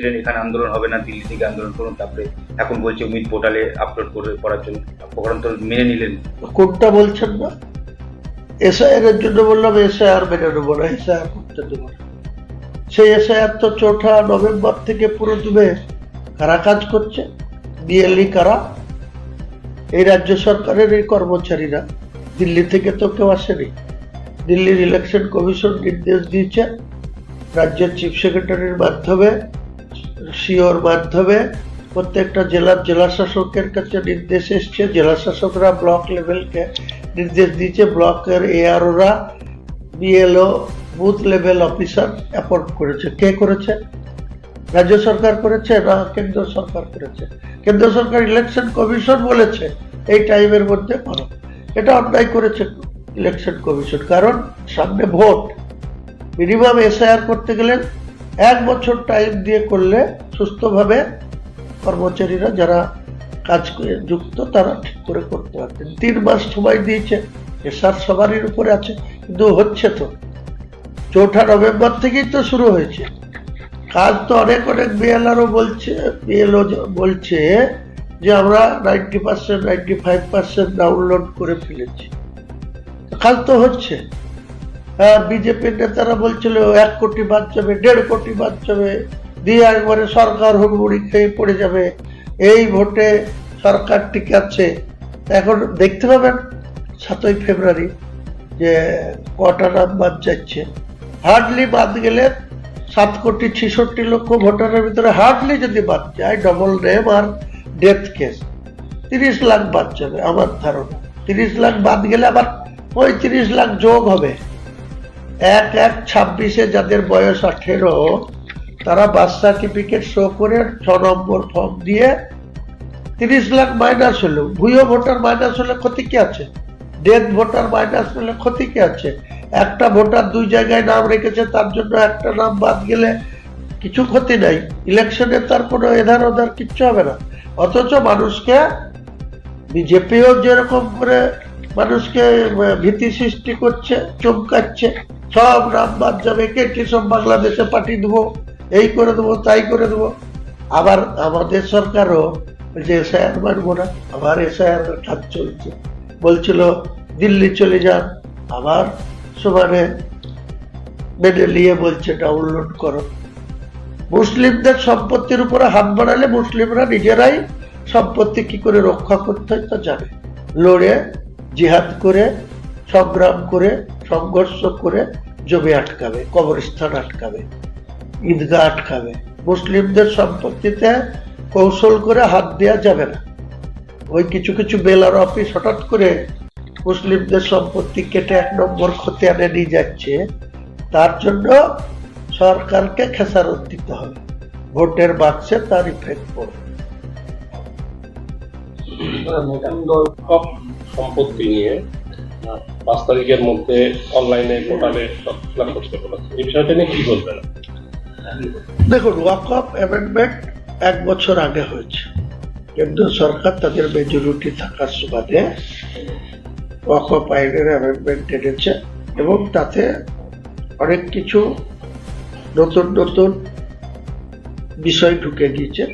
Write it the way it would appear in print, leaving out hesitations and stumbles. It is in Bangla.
বলেছিলেন এখানে আন্দোলন হবে না, দিল্লি থেকে আন্দোলন করুন, তারপরে এখন বলছে উমিদ পোর্টালে আপলোড করার জন্য, প্রকরণ তো মেনে নিলেন। কোনটা বলছেন না? এসআইআর এর জন্য বললাম এসআইআর মেনে নেবো না, এসআইআর করতে দেবো না। সেই এসআইআর তো 4 নভেম্বর থেকে পুরো দুবে কারা কাজ করছে, বিএলই কারা, এই রাজ্য সরকারের এই কর্মচারীরা, দিল্লি থেকে তো কেউ আসেনি। দিল্লির ইলেকশন কমিশন নির্দেশ দিয়েছে, রাজ্যের চিফ সেক্রেটারির মাধ্যমে, সিওর মাধ্যমে প্রত্যেকটা জেলার জেলা শাসকের কাছে নির্দেশ এসছে, জেলা শাসকরা ব্লক লেভেলকে নির্দেশ দিয়েছে, ব্লকের এআরওরা BLO booth level officer appoint করেছে। কে করেছে? রাজ্য সরকার করেছে না কেন্দ্র সরকার করেছে? কেন্দ্র সরকার ইলেকশন কমিশন বলেছে এই টাইমের মধ্যে করো। এটা অন্যায় করেছে ইলেকশন কমিশন, কারণ সামনে ভোট। মিনিমাম এসআইআর করতে গেলে 1 বছর টাইম দিয়ে করলে সুস্থভাবে কর্মচারীরা যারা কাজ যুক্ত তারা ঠিক করে করতে পারতেন। 3 মাস সময় দিয়েছে, এসআর সবারই উপরে আছে, কিন্তু হচ্ছে তো 4 নভেম্বর থেকেই তো শুরু হয়েছে কাজ। তো অনেক বিএলআরও বলছে যে আমরা 90% 95% ডাউনলোড করে ফেলেছি, কাজ তো হচ্ছে। আর বিজেপির নেতারা বলছিল 1 কোটি বাদ যাবে, 1.5 কোটি বাদ যাবে, দিয়ে একবারে সরকার হুড়মুড়ি খেয়ে পড়ে যাবে, এই ভোটে সরকার ঠিক আছে। এখন দেখতে পাবেন 7ই ফেব্রুয়ারি যে কটা নাম বাদ যাচ্ছে। হার্ডলি বাদ গেলে 7,66,00,000 ভোটারের ভিতরে হার্ডলি যদি বাদ যায়, ডবল নেম আর ডেথ কেস, 30 লাখ বাদ যাবে আমার ধারণা। 30 লাখ বাদ গেলে আবার 35 লাখ যোগ হবে। 1/1/26 যাদের বয়স 18 তারা বার্থ সার্টিফিকেট শো করে 6 নম্বর ফর্ম দিয়ে 30 লাখ মাইনাস হলো। ভুয়ো ভোটার মাইনাস হলে ক্ষতি কি আছে? ডেথ ভোটার মাইনাস হলে ক্ষতি কি আছে? একটা ভোটার 2 জায়গায় নাম রেখেছে, তার জন্য একটা নাম বাদ গেলে কিছু ক্ষতি নাই। ইলেকশনে তার কোনো এধার ওধার কিচ্ছু হবে না। অথচ মানুষকে বিজেপিও যেরকম করে মানুষকে ভীতি সৃষ্টি করছে, চমকাচ্ছে, সব নাম বাদ যাবে, কেটে সব বাংলাদেশে পাঠিয়ে দেবো, এই করে দেবো, তাই করে দেবো। আবার আমাদের সরকারও যে এসআইআর মানবো না, আবার এসআইআর কাজ চলছে। বলছিল দিল্লি চলে যান, আবার সমানে মেনে নিয়ে বলছে ডাউনলোড করো। মুসলিমদের সম্পত্তির উপরে হাত বাড়ালে মুসলিমরা নিজেরাই সম্পত্তি কি করে রক্ষা করতে হয় তা জানে। লড়ে, জিহাদ করে, সংগ্রাম করে, সংঘর্ষ করে জমি আটকাবে, কবরস্থান আটকাবে, ঈদগাহ আটকাবে। মুসলিমদের সম্পত্তিতে কৌশল করে হাত দেওয়া যাবে না। ওই কিছু কিছু বেলার অফিস হঠাৎ করে মুসলিমদের সম্পত্তি কেটে 1 নম্বর খতিয়ানে নিয়ে যাচ্ছে, তার জন্য সরকারকে খেসারত দিতে হবে, ভোটের বাক্সে তার ইফেক্ট পড়বে। সম্পত্তি নিয়ে 5 তারিখের মধ্যে অনলাইনে পোর্টালে ফিল করতে বলেছে, এই বিষয়টা নিয়ে কি বলবেন? দেখুন, ওয়াকফ অ্যামেন্ডমেন্ট 1 বছর আগে হয়েছে। কেন্দ্র সরকার তাদের মেজরিটি থাকার সুবাদে ওয়াকফ আইনের অ্যামেন্ডমেন্ট এনেছে এবং তাতে অনেক কিছু নতুন নতুন বিষয় ঢুকে গিয়েছে।